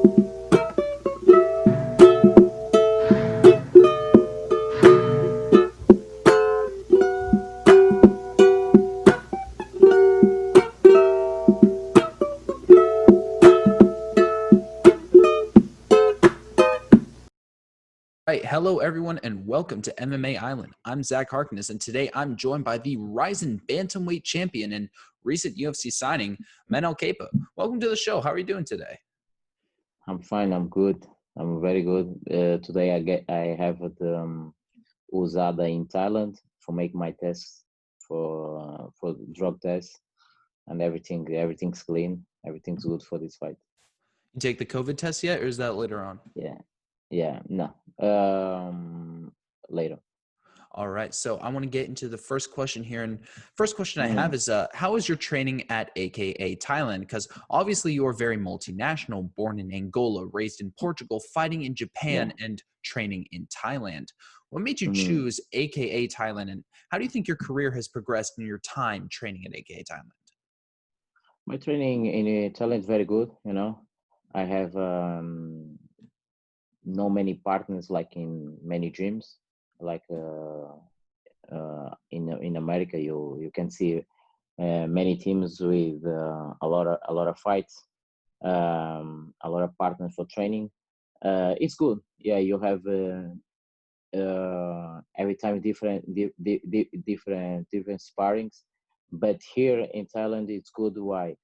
Right. Hello, everyone, and welcome to MMA Island. I'm Zach Harkness, and today I'm joined by the RIZIN Bantamweight Champion and recent UFC signing, Manel Kape. Welcome to the show. How are you doing today? I'm fine. I'm good. I'm very good. Today I have the USADA in Thailand for make my test for the drug test and everything's clean. Everything's good for this fight. You take the COVID test yet, or is that later on? Yeah. No. Later. All right. So I want to get into the first question here. And first question I have Mm, is, how is your training at AKA Thailand? Because obviously you are very multinational, born in Angola, raised in Portugal, fighting in Japan, yeah. and training in Thailand. What made you hmm choose AKA Thailand? And how do you think your career has progressed in your time training at AKA Thailand? My training in Thailand is very good. I have no many partners like in many gyms like. In America, you can see many teams with a lot of fights, a lot of partners for training. It's good. Yeah, you have every time different sparrings, but here in Thailand it's good. Why?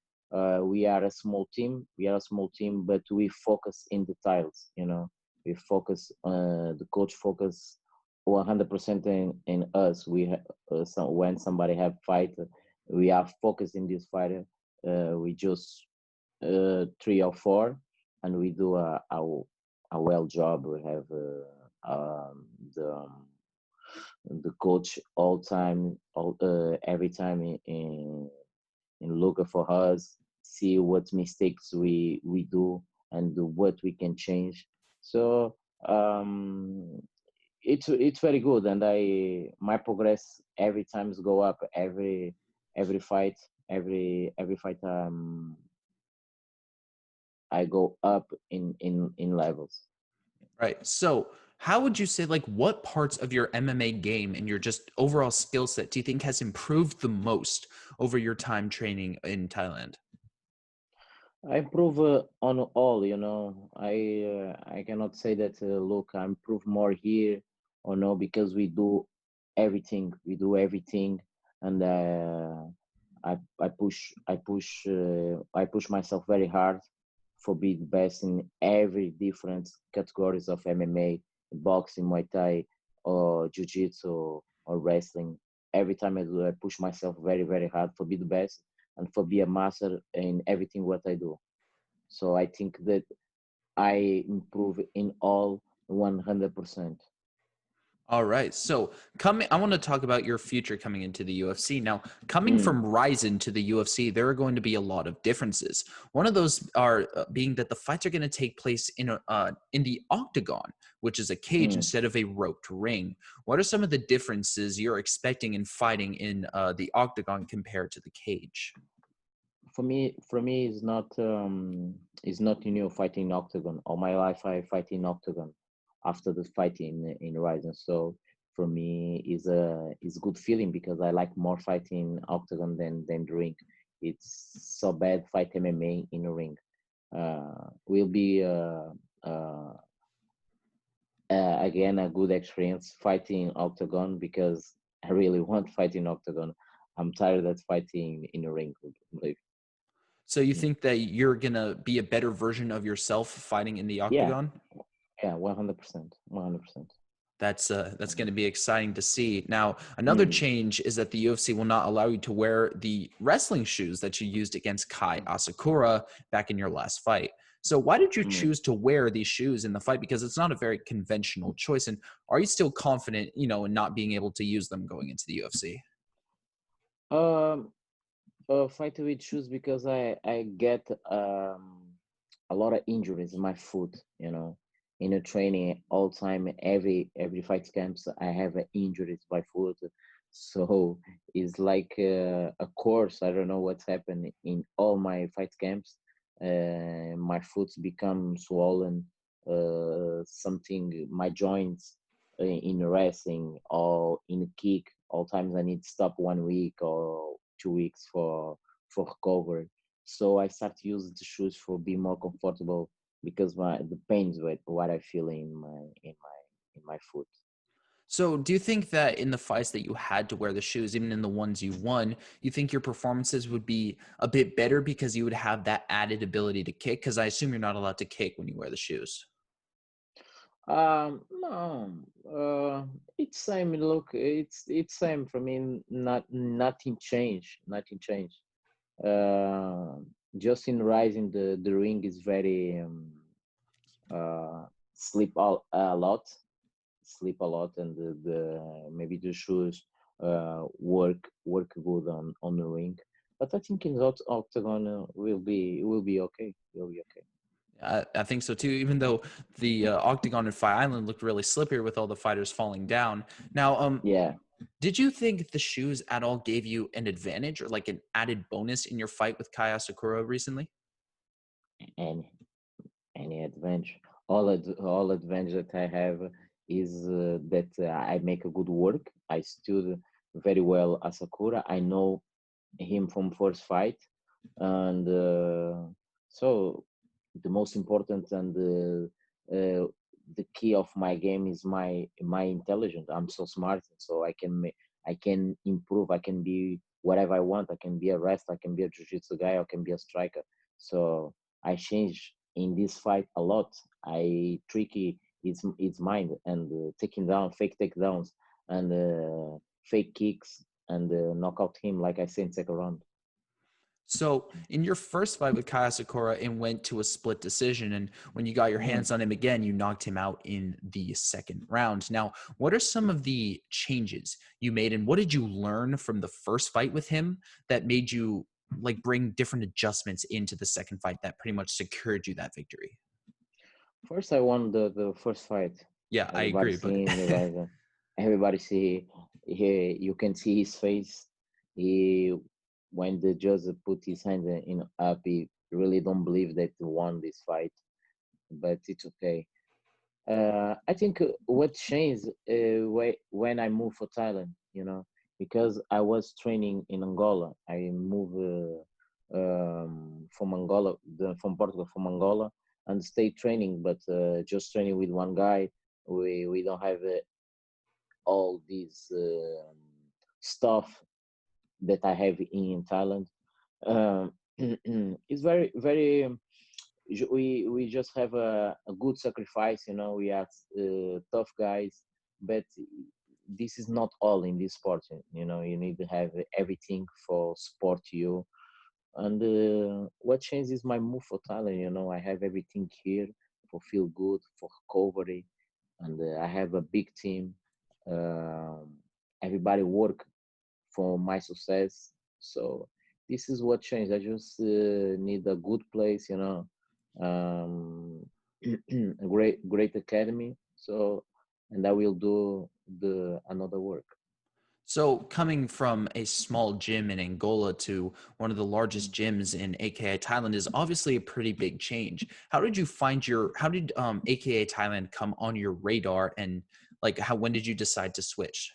We are a small team. But we focus in the tiles. We focus. The coach focus 100% in us. When somebody have fight, we are focused in this fight. We just three or four, and we do a well job. We have the coach every time in looking for us, see what mistakes we do and what we can change. So it's very good, and my progress every times go up every fight every fight. I go up in levels. Right. So how would you say, like, what parts of your MMA game and your just overall skill set do you think has improved the most over your time training in Thailand? I improve on all. I cannot say that. Look, I improve more here or no, because we do everything. And I push myself very hard for be the best in every different categories of MMA, boxing, Muay Thai, or Jiu-Jitsu or wrestling. Every time I push myself very, very hard for be the best and for be a master in everything what I do. So I think that I improve in all 100%. All right. So I want to talk about your future coming into the UFC. Now, coming Mm, from RIZIN to the UFC, there are going to be a lot of differences. One of those are being that the fights are going to take place in the octagon, which is a cage mm. instead of a roped ring. What are some of the differences you're expecting in fighting in the octagon compared to the cage? For me, it's not new fighting octagon. All my life I fight in octagon after the fight in Ryzen. So for me is a good feeling because I like more fighting octagon than the ring. It's so bad fight MMA in a ring. Will be uh, again a good experience fighting octagon because I really want fighting octagon. I'm tired of fighting in a ring. Like, So you think that you're going to be a better version of yourself fighting in the yeah, octagon? yeah, 100%, 100%. That's going to be exciting to see. Now, another Mm, change is that the UFC will not allow you to wear the wrestling shoes that you used against Kai Asakura back in your last fight. So, why did you mm. choose to wear these shoes in the fight? Because it's not a very conventional choice. And are you still confident, in not being able to use them going into the UFC? Um, fight with shoes because I get a lot of injuries in my foot. In a training all time, every fight camps, I have injuries by foot. So it's like a course. I don't know what's happened in all my fight camps. my foot become swollen, something, my joints in wrestling or in a kick, all times I need to stop 1 week or 2 weeks for recovery. So I start to use the shoes for be more comfortable because the pains what I feel in my foot. So, do you think that in the fights that you had to wear the shoes, even in the ones you won, you think your performances would be a bit better because you would have that added ability to kick? Because I assume you're not allowed to kick when you wear the shoes. No, it's same. Look, it's same for me. Nothing change. Nothing change. Uh, just in rising, the ring is very sleep a lot, sleep a lot, and the maybe the shoes work good on the ring. But I think in octagon will be okay. Will be okay. I think so too, even though the octagon in Fire Island looked really slippery with all the fighters falling down. Now, Yeah, did you think the shoes at all gave you an advantage or like an added bonus in your fight with Kaya Sakura recently? and any adventure. All adventure that I have is that I make a good work. I stood very well as Sakura. I know him from first fight, and so the most important and the key of my game is my intelligence. I'm so smart, so I can improve. I can be whatever I want. I can be a wrestler. I can be a jiu-jitsu guy. I can be a striker. So I change in this fight a lot. I tricky its mind and taking down fake takedowns and fake kicks and knock out him like I said in second round. So, in your first fight with Kaya Sakura, it went to a split decision. And when you got your Mm. hands on him again, you knocked him out in the second round. Now, what are some of the changes you made? And what did you learn from the first fight with him that made you like bring different adjustments into the second fight that pretty much secured you that victory? First, I won the first fight. Yeah, I Everybody agree. But see him. Everybody see. You can see his face. He when the judge put his hand in up, he really don't believe that he won this fight. But it's okay. I think what changed when I moved for Thailand, because I was training in Angola. I moved from Angola, from Portugal, from Angola, and stay training, but just training with one guy. We don't have all these stuff that I have in Thailand. Um, it's very very. We just have a good sacrifice, we are tough guys, but this is not all in this sport. You need to have everything for sport you. And what changes my move for Thailand, I have everything here for feel good, for recovery, and I have a big team. um, Everybody work for my success. So this is what changed. I just need a good place, a great academy. So, and I will do the another work. so, coming from a small gym in Angola to one of the largest gyms in AKA Thailand is obviously a pretty big change. How did AKA Thailand come on your radar, and like when did you decide to switch?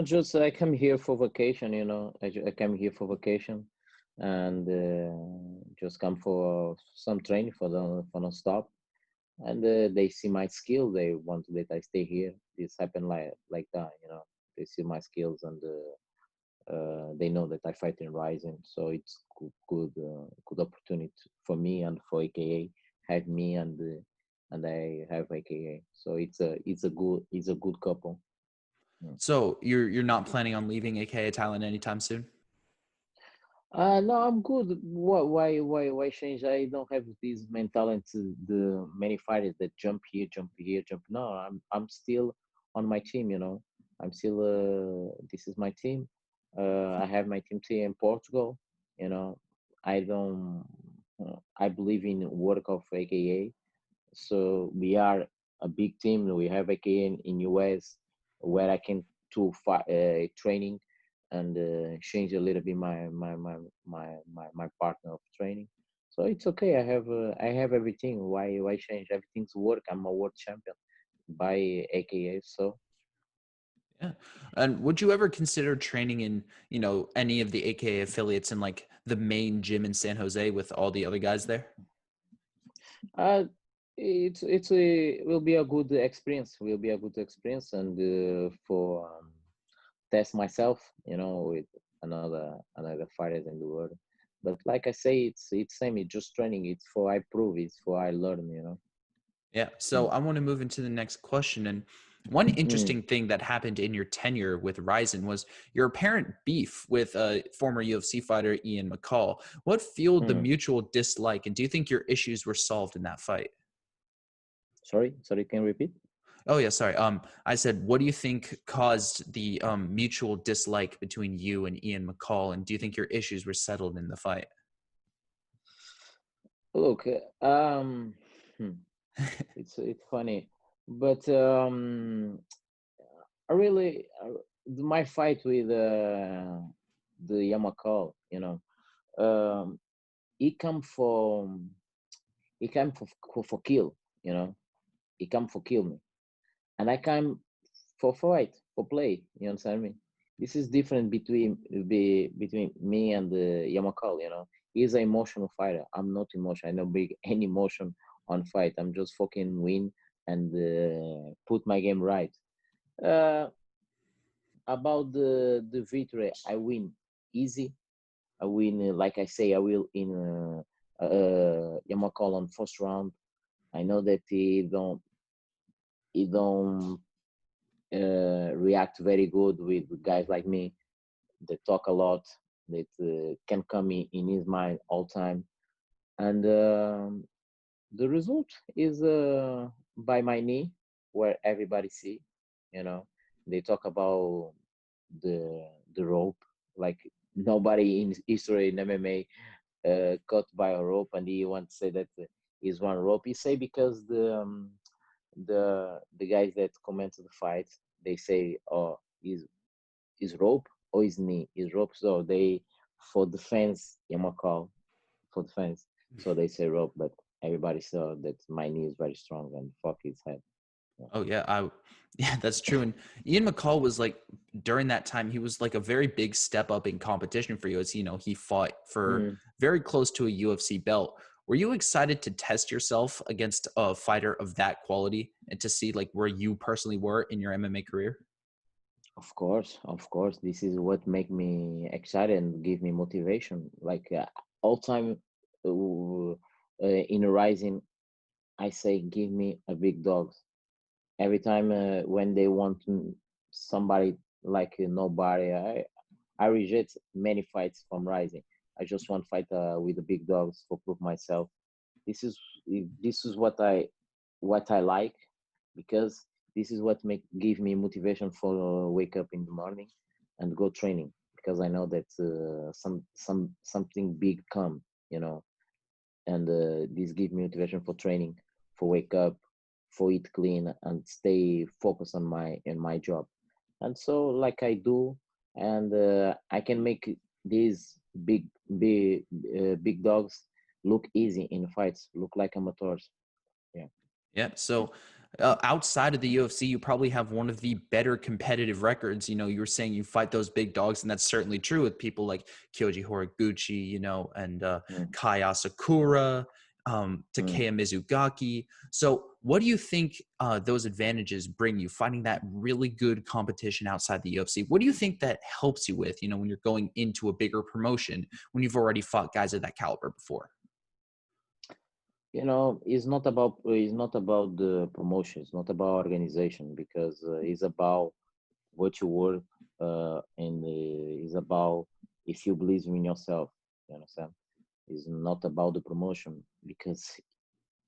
Just I come here for vacation. I come here for vacation, and just come for some training for no stop. And they see my skill. They want that I stay here. This happened like that. They see my skills and they know that I fight in Rising. So it's good opportunity for me and for AKA have me and I have AKA. So it's a good couple. Mm. So you're not planning on leaving AKA Thailand anytime soon? No, I'm good. Why change? I don't have this mentality to the many fighters that jump here, jump here, jump. No, I'm still on my team. I'm still. This is my team. I have my team here in Portugal. You know, I don't. I believe in work of AKA. So we are a big team. We have AKA in US where I can do training and change a little bit my partner of training. So it's okay. I have everything. Why change? Everything's work. I'm a world champion by AKA. So Yeah. And would you ever consider training in, any of the AKA affiliates in like the main gym in San Jose with all the other guys there? uh, it's a will be a good experience. Will be a good experience, and for test myself, with another fighters in the world. But like I say, it's same. It's just training. It's for I prove. It's for I learn. Yeah. So Mm. I want to move into the next question. And one Mm. interesting thing that happened in your tenure with RIZIN was your apparent beef with former UFC fighter Ian McCall. What fueled the Mm. mutual dislike? And do you think your issues were solved in that fight? Sorry. Can you repeat? Oh yeah, sorry. I said, what do you think caused the mutual dislike between you and Ian McCall? And do you think your issues were settled in the fight? Look, hmm, it's funny, but I really my fight with the Yamakal, um, he come for he came for kill, he come for kill me, and I came for fight for play. You understand me? This is different between me and the Yamakal. He's an emotional fighter. I'm not emotional. I don't bring any emotion on fight. I'm just fucking win and put my game right. Uh, about the victory, I win easy. I win, like I say, I will in Yamakal on first round. I know that he don't react very good with guys like me that talk a lot, that can come in his mind all time. And the result is by my knee, where everybody see, you know, they talk about the rope, like nobody in history in MMA caught by a rope, and he wants to say that is one rope. He say because the guys that comment the fight, they say, oh, is rope or is knee? Is rope. So they, for the fans, Yamakal, for the fans, so they say rope, but everybody saw that my knee is very strong and fuck his head. Yeah. Oh yeah, yeah, that's true. And Ian McCall was like during that time, he was like a very big step up in competition for you as he fought for Mm. very close to a UFC belt. Were you excited to test yourself against a fighter of that quality and to see like where you personally were in your MMA career? Of course, this is what make me excited and give me motivation. Like all time in Rising, I say, give me a big dog. Every time when they want somebody like nobody, I reject many fights from Rising. I just want fight with the big dogs for prove myself. This is this is what I like, because this is what make give me motivation for wake up in the morning and go training, because I know that something big come, you know, and this give me motivation for training, for wake up, for eat clean and stay focused on my job. And so like I do, and I can make these big dogs look easy in fights, look like amateurs. Yeah. Yeah. So outside of the UFC, you probably have one of the better competitive records. You were saying you fight those big dogs, and that's certainly true with people like Kyoji Horiguchi, and Mm. Kai Asakura, Mm. Takea Mizugaki. So, what do you think those advantages bring you fighting that really good competition outside the UFC? What do you think that helps you with, when you're going into a bigger promotion, when you've already fought guys of that caliber before? It's not about the promotion, it's not about organization, because it's about what you work, and it's about if you believe in yourself. You understand? It's not about the promotion, because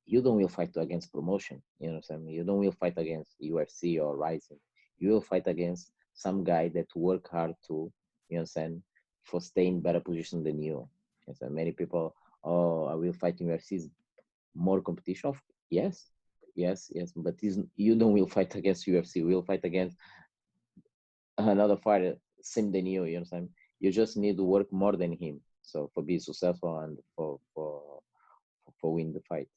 you don't will fight against promotion. You understand me? You don't will fight against UFC or Rising. You will fight against some guy that work hard too. You understand? For staying better position than you. And so many people, oh, I will fight in UFC, more competition. Yes, yes, but you don't will fight against UFC. You will fight against another fighter same than you. You understand? You just need to work more than him. So for being successful and for win the fight.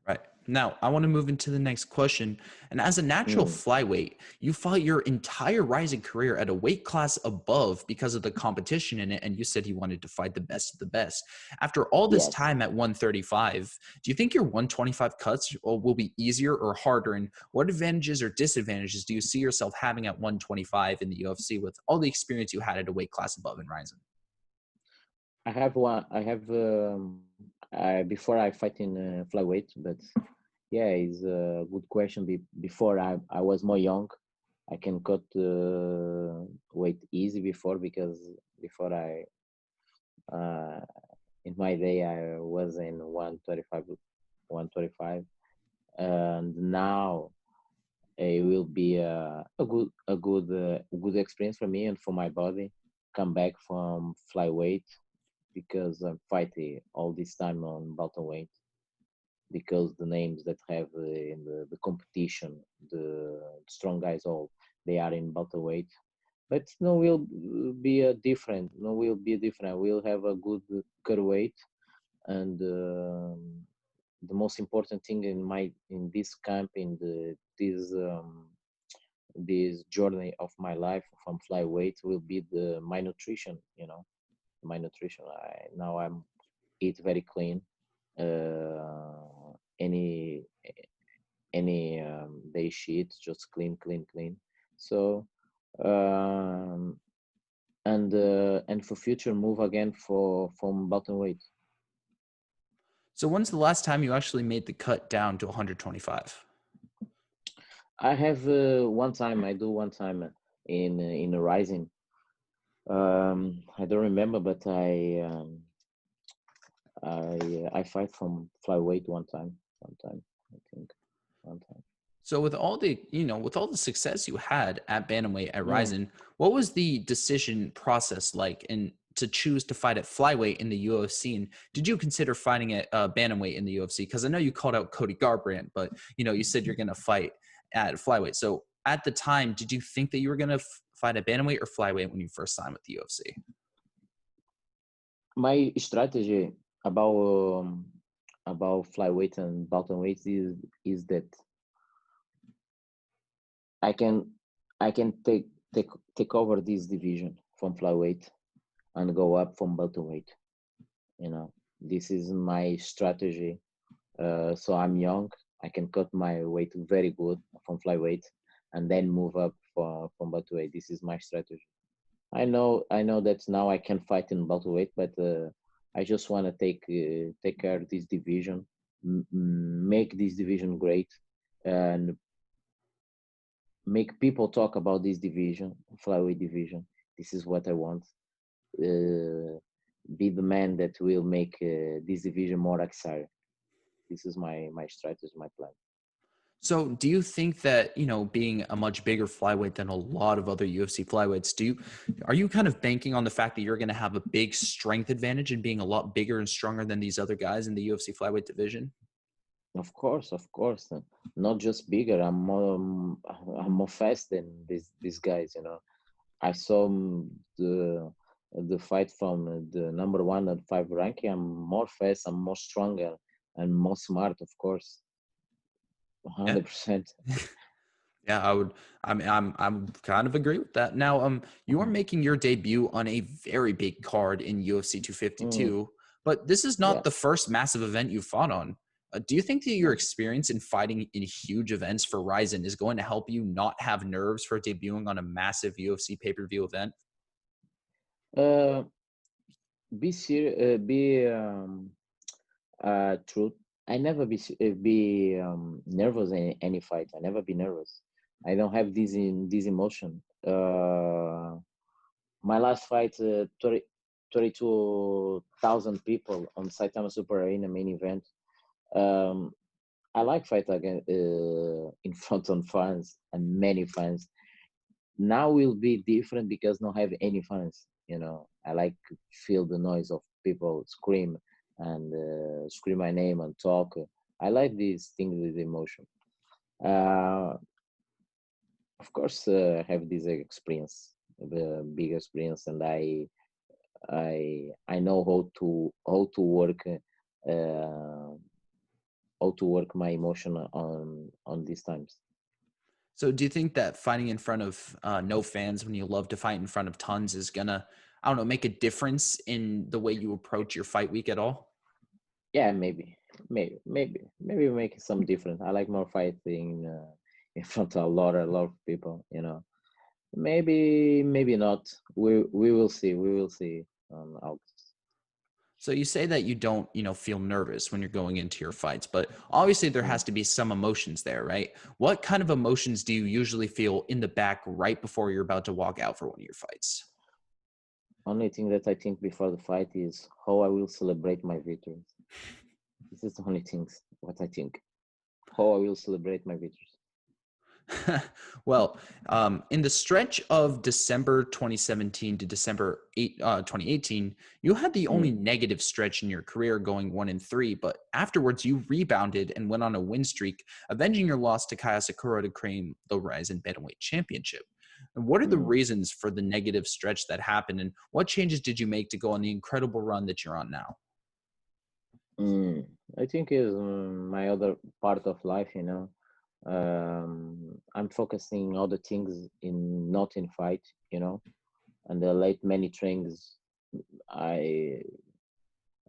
Right. Now, I want to move into the next question. And as a natural Mm, flyweight, you fought your entire rising career at a weight class above because of the competition in it. And you said you wanted to fight the best of the best. After all this yes. time at 135, do you think your 125 cuts will be easier or harder? And what advantages or disadvantages do you see yourself having at 125 in the UFC with all the experience you had at a weight class above in rising? I have one. I have before I fight in flyweight, but yeah, it's a good question. Before I was more young, I can cut weight easy before because before I uh, in my day I was in 125, 125, and now it will be a good experience for me and for my body. Come back from flyweight because I'm fighting all this time on bantamweight because the names that have in the competition, the strong guys, all they are in bantamweight. But no, will be a different. No, will be different. We'll have a good cut weight, and the most important thing in this camp in this journey of my life from flyweight will be my nutrition. My nutrition. Now I'm eat very clean. Uh, any day sheet, just clean, clean, clean. So um, and for future move again from bottom weight. So, when's the last time you actually made the cut down to 125? I have one time. I do one time in a rising. I don't remember, but I fight from flyweight one time, I think, one time. So with all the, with all the success you had at bantamweight at Mm. RIZIN, what was the decision process like and to choose to fight at flyweight in the UFC? And did you consider fighting at bantamweight in the UFC? Because I know you called out Cody Garbrandt, but you said you're going to fight at flyweight. So at the time, did you think that you were going to fight at bantamweight or flyweight when you first signed with the UFC? My strategy about about flyweight and bantamweight is that I can I can take over this division from flyweight and go up from welterweight. This is my strategy. So I'm young. I can cut my weight very good from flyweight, and then move up from welterweight. This is my strategy. I know that now I can fight in welterweight, but I just want to take care of this division, make this division great, and make people talk about this division, flyweight division. This is what I want. Uh, be the man that will make this division more exciting. This is my strategy, my plan. So do you think that, being a much bigger flyweight than a lot of other UFC flyweights, are you kind of banking on the fact that you're going to have a big strength advantage in being a lot bigger and stronger than these other guys in the UFC flyweight division? Of course. Not just bigger. I'm more fast than these guys. I saw the fight from the number 1 and 5 ranking. I'm more fast. I'm more stronger and more smart. Of course, Yeah. 100%. Yeah, I'm kind of agree with that. Now, you are making your debut on a very big card in UFC Mm, 252, but this is not the yes. first massive event you fought on. Do you think that your No. experience in fighting in huge events for RIZIN is going to help you not have nerves for debuting on a massive UFC pay-per-view event? Uh, be serious. Be truth. I never be nervous in any fight. I never be nervous. I don't have this emotion. My last fight, 32,000 people on Saitama Super Arena main event. Um, I like fight again in front of fans and many fans. Now will be different because not have any fans. I like to feel the noise of people scream and scream my name and talk. I like these things with emotion. Uh, of course, have this experience, the big experience, and I know how to work uh, how to work my emotion on these times. So do you think that fighting in front of no fans when you love to fight in front of tons is gonna, I don't know, make a difference in the way you approach your fight week at all? Yeah, maybe make some difference. I like more fighting in front of a lot of people. Maybe not. We will see. We will see on August. So you say that you don't, feel nervous when you're going into your fights, but obviously there Mm. has to be some emotions there, right? What kind of emotions do you usually feel in the back right before you're about to walk out for one of your fights? Only thing that I think before the fight is how I will celebrate my victories. This is the only things what I think. How I will celebrate my victories. Well, in the stretch of December 2017 to December 2018, you had the only Mm. negative stretch in your career going 1-3, but afterwards you rebounded and went on a win streak, avenging your loss to Kaya Sakura to claim the RIZIN Bantamweight Championship. And what are the Mm. reasons for the negative stretch that happened, and what changes did you make to go on the incredible run that you're on now? Mm. I think is my other part of life. I'm focusing all the things in not in fight. And the late many trainings I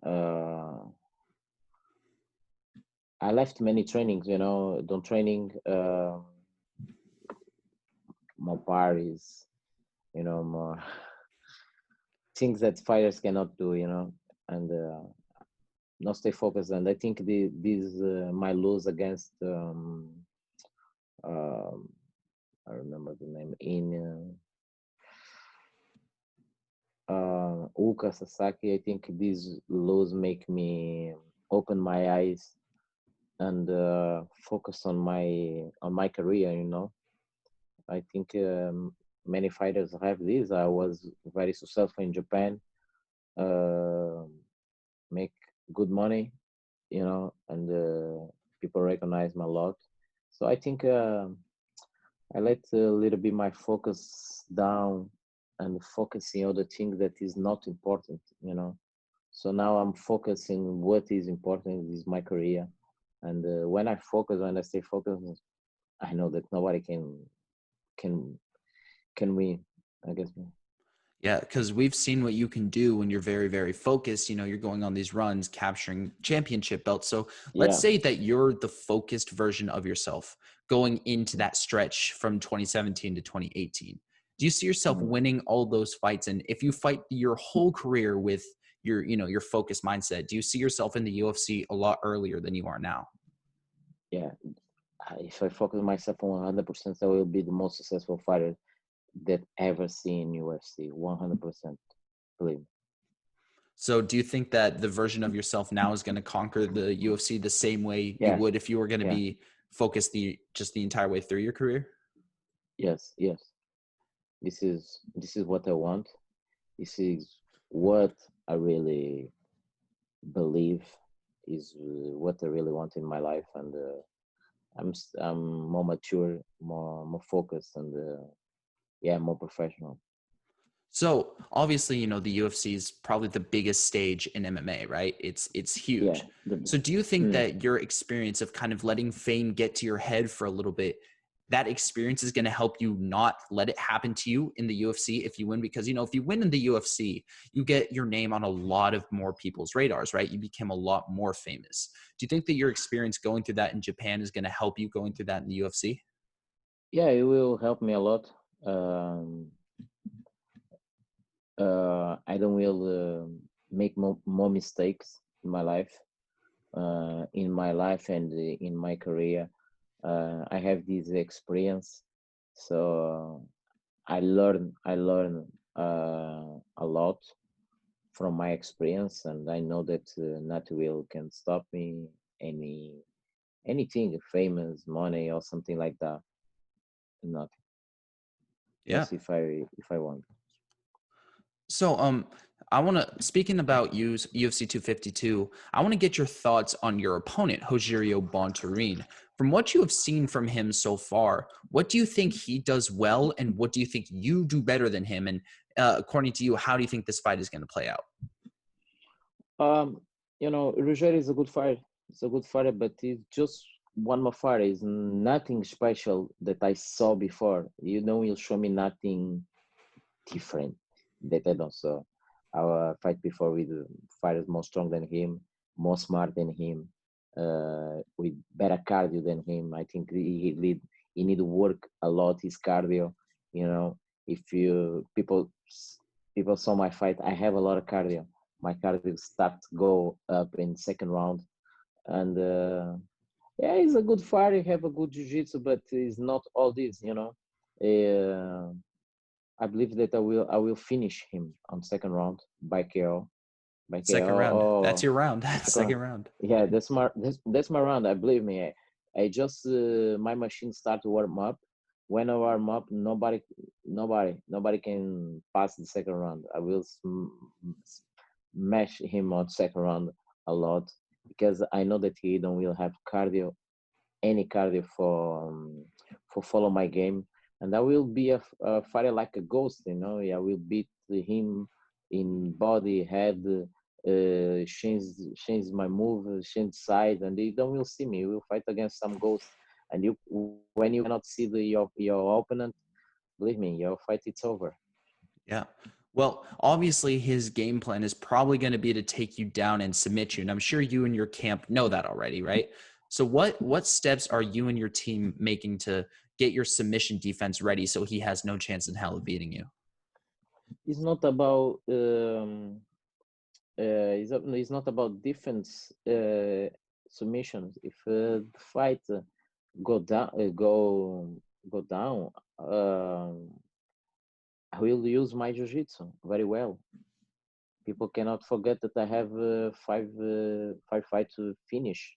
uh, I left many trainings, don't training more parties, more things that fighters cannot do, and not stay focused. And I think these my lose against um, I remember the name in Uka Sasaki. I think these laws make me open my eyes and focus on my career. I think many fighters have this. I was very successful in Japan, uh, make good money, and people recognize me a lot. So I think I let a little bit my focus down and focusing on the thing that is not important. So now I'm focusing what is important is my career, and when I stay focused, I know that nobody can can win against me. Yeah, because we've seen what you can do when you're very, very focused. You're going on these runs, capturing championship belts. So let's Yeah. say that you're the focused version of yourself going into Mm. that stretch from 2017 to 2018. Do you see yourself Mm. winning all those fights? And if you fight your whole career with your focused mindset, do you see yourself in the UFC a lot earlier than you are now? Yeah. If I focus myself on 100%, I will be the most successful fighter that ever seen in UFC. 100%. Believe me. So do you think that the version of yourself now is going to conquer the UFC the same way you Yes. would if you were going to Yeah. be focused the entire way through your career? Yes. Yes. This is what I want. This is what I really believe is what I really want in my life, and I'm more mature, more focused, and yeah, more professional. So obviously, the UFC is probably the biggest stage in MMA, right? It's Yeah. huge. So do you think Mm. that your experience of kind of letting fame get to your head for a little bit, that experience is going to help you not let it happen to you in the UFC if you win? Because, if you win in the UFC, you get your name on a lot of more people's radars, right? You become a lot more famous. Do you think that your experience going through that in Japan is going to help you going through that in the UFC? Yeah, it will help me a lot. I don't will make more mistakes in my life and in my career. I have this experience, so I learn a lot from my experience, and I know that not will can stop me anything famous, money or something like that. Not Yeah. just if I want. So, I want to, speaking about UFC 252, I want to get your thoughts on your opponent, Rogerio Bontorin. From what you have seen from him so far, what do you think he does well, and what do you think you do better than him? And according to you, how do you think this fight is going to play out? You know, Roger is a good fighter. It's a good fighter, but he's just one more fighter. It's nothing special that I saw before. You know, he'll show me nothing different that I don't saw. Our fight before with fighters more strong than him, more smart than him, with better cardio than him. I think he need to work a lot his cardio. You know, if you people saw my fight, I have a lot of cardio. My cardio start to go up in second round, and yeah, he's a good fighter. He have a good jiu-jitsu, but he's not all this. You know. Uh, I believe that I will finish him on second round by KO. By Second KO round. That's or your round. second round. Second round. Yeah, that's my round. I believe me. I just my machine start to warm up. When I warm up, nobody can pass the second round. I will smash him on second round a lot because I know that he don't will have cardio, any cardio for follow my game, and I will be a fighter like a ghost. You know, I will beat him in body, head, change my move, change side, and they don't will see me. We will fight against some ghost, and you when you cannot see your opponent, believe me, your fight it's over. Yeah. Well, obviously his game plan is probably going to be to take you down and submit you. And I'm sure you and your camp know that already, right? So what steps are you and your team making to get your submission defense ready so he has no chance in hell of beating you? It's not about it's not about defense submissions. If the fight go down, go down, I will use my jiu-jitsu very well. People cannot forget that I have five fights to finish,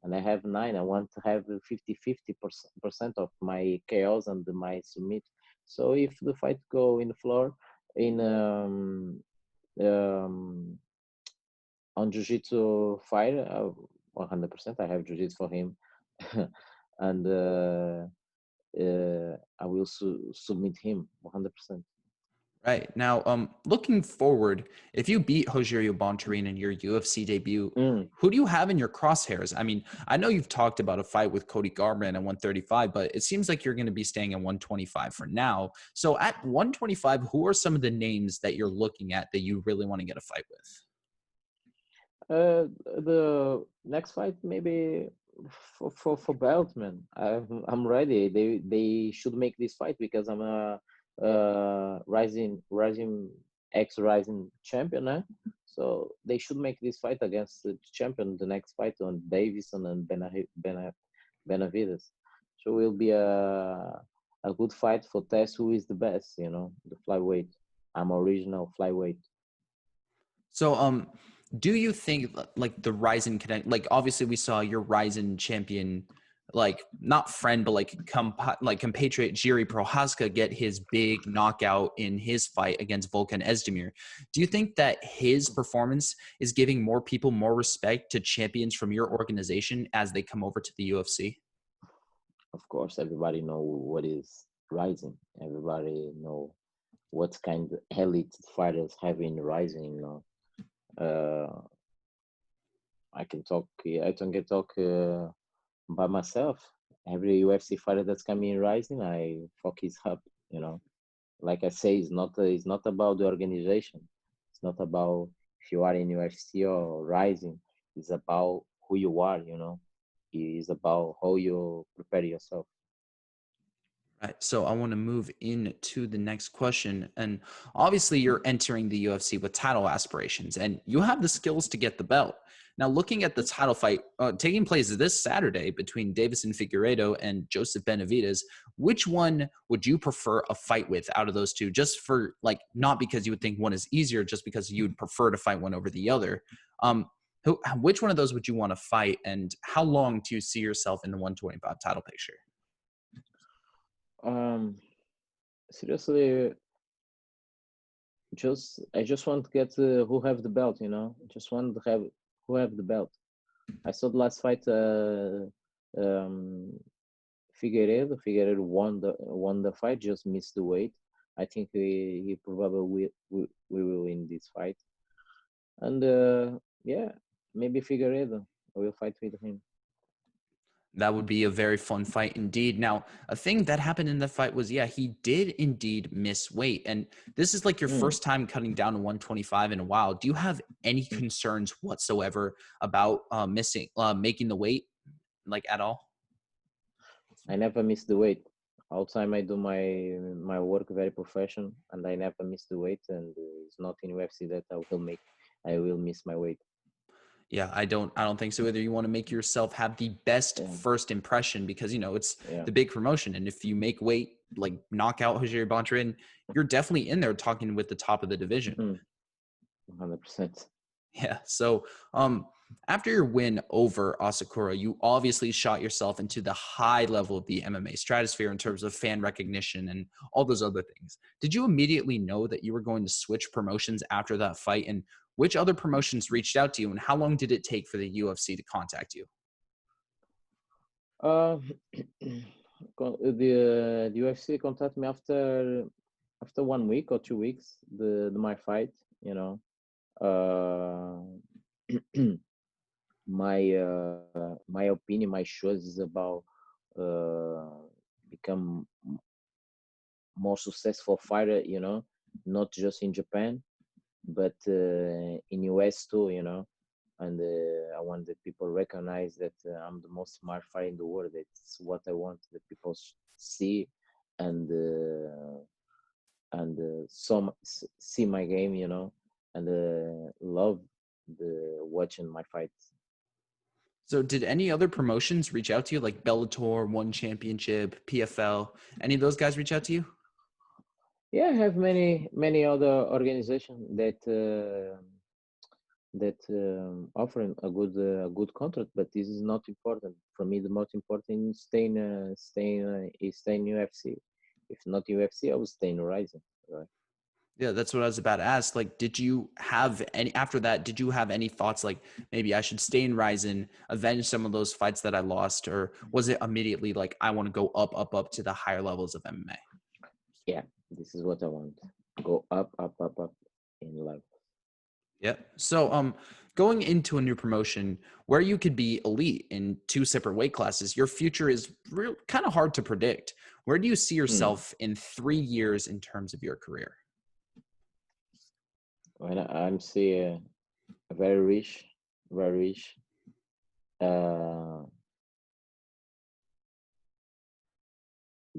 and I have nine. I want to have 50% of my chaos and my submit. So if the fight go in the floor, in um, on jiu-jitsu fight, 100%, I have jiu-jitsu for him, and I will submit him 100%. Right. Now, looking forward, if you beat Rogerio Bontorin in your UFC debut, Mm. who do you have in your crosshairs? I mean, I know you've talked about a fight with Cody Garbrandt at 135, but it seems like you're going to be staying at 125 for now. So at 125, who are some of the names that you're looking at that you really want to get a fight with? The next fight maybe for belt, man. I'm ready. They should make this fight because I'm a rising ex-rising champion, eh? So they should make this fight against the champion, the next fight on Davison and Benavides. So it will be a good fight for test who is the best, you know, the flyweight. I'm original flyweight. So, do you think like the RIZIN connect, like obviously we saw your RIZIN champion, like not friend, but like compatriot Jiri Prohaska get his big knockout in his fight against Volkan Ozdemir. Do you think that his performance is giving more people more respect to champions from your organization as they come over to the UFC? Of course, everybody know what is rising. Everybody know what kind of elite fighters have in rising. You know, uh, I can talk. I can talk by myself. Every UFC fighter that's coming in rising, I fuck his up. You know, like I say, it's not about the organization. It's not about if you are in UFC or rising. It's about who you are. You know, it's about how you prepare yourself. Right. So I want to move into the next question. And obviously, you're entering the UFC with title aspirations, and you have the skills to get the belt. Now, looking at the title fight taking place this Saturday between Davison Figueiredo and Joseph Benavidez, which one would you prefer a fight with out of those two? Just for like, not because you would think one is easier, just because you would prefer to fight one over the other. Which one of those would you want to fight, and how long do you see yourself in the 125 title picture? Um, Seriously, I just want to get who have the belt. You know, just want to have who have the belt. I saw the last fight. Um, Figueiredo won the fight, just missed the weight. I think he probably we will win this fight. And yeah, maybe Figueiredo. I will fight with him. That would be a very fun fight indeed. Now, a thing that happened in the fight was, yeah, he did indeed miss weight. And this is like your Mm. first time cutting down to 125 in a while. Do you have any concerns whatsoever about making the weight, like at all? I never miss the weight. All time I do my work very professional, and I never miss the weight. And it's not in UFC that I will miss my weight. Yeah, I don't think so either. You want to make yourself have the best Yeah, first impression because, it's yeah. the big promotion. And if you make weight, like knock out Hojiri Bontarin, you're definitely in there talking with the top of the division. 100%. Yeah. So, after your win over Asakura, you obviously shot yourself into the high level of the MMA stratosphere in terms of fan recognition and all those other things. Did you immediately know that you were going to switch promotions after that fight? And which other promotions reached out to you? And how long did it take for the UFC to contact you? Uh, the UFC contacted me after 1 week or 2 weeks my fight. Uh, my opinion, my choice is about uh, become more successful fighter. Not just in Japan, but in US too. And I want that people recognize that I'm the most smart fighter in the world. That's what I want that people see and see my game, and love the watching my fights. So, did any other promotions reach out to you, like Bellator, One Championship, PFL? Any of those guys reach out to you? Yeah, I have many other organizations that offering a good contract, but this is not important for me. The most important is staying UFC. If not UFC, I will stay in Horizon. Right? Yeah, that's what I was about to ask. Like, did you have any after that? Did you have any thoughts like maybe I should stay in Ryzen, avenge some of those fights that I lost, or was it immediately like I want to go up to the higher levels of MMA? Yeah, this is what I want. Go up in life. Yeah. So, going into a new promotion where you could be elite in two separate weight classes, your future is real kind of hard to predict. Where do you see Hmm. yourself in 3 years in terms of your career? When I'm see very very rich, uh,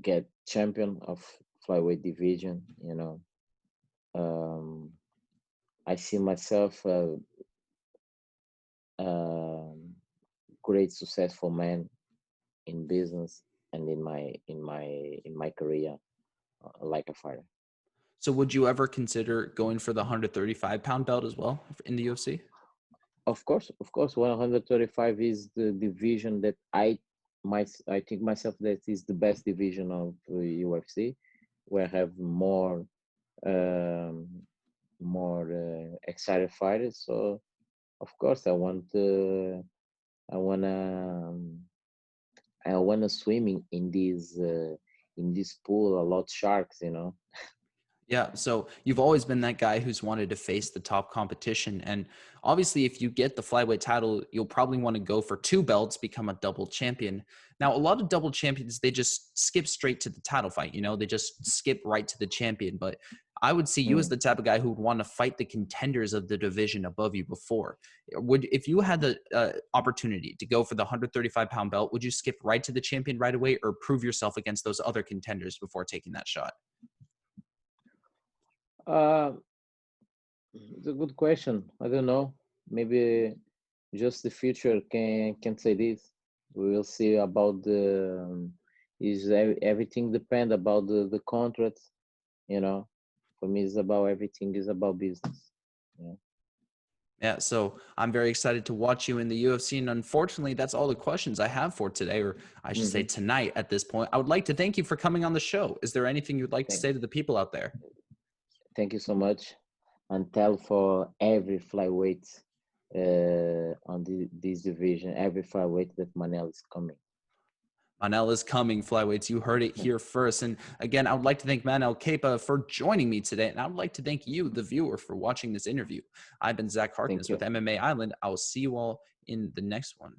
get champion of flyweight division. Um, I see myself um great successful man in business and in my career, like a fighter. So, would you ever consider going for the 135-pound belt as well in the UFC? Of course, 135 is the division that I think myself that is the best division of UFC, where I have um, more excited fighters. So of course, I wanna I wanna swim in this pool a lot sharks. Yeah. So you've always been that guy who's wanted to face the top competition. And obviously, if you get the flyweight title, you'll probably want to go for two belts, become a double champion. Now, a lot of double champions, they just skip straight to the title fight. They just skip right to the champion. But I would see you as Mm. the type of guy who would want to fight the contenders of the division above you before. If you had the opportunity to go for the 135-pound belt, would you skip right to the champion right away or prove yourself against those other contenders before taking that shot? Uh, it's a good question. I don't know. Maybe just the future can say this. We will see about the everything depend about the contract. For me, it's about everything is about business. Yeah. Yeah, so I'm very excited to watch you in the UFC. And unfortunately, that's all the questions I have for today, or I should say Hmm. tonight at this point. I would like to thank you for coming on the show. Is there anything you'd like to Thank, say to the people out there? thank you so much, and tell for every flyweight on this division, every flyweight that Manel is coming. Manel is coming, flyweights. You heard it here first. And again, I would like to thank Manel Kape for joining me today. And I would like to thank you, the viewer, for watching this interview. I've been Zach Thank Harkness you. with MMA Island. I will see you all in the next one.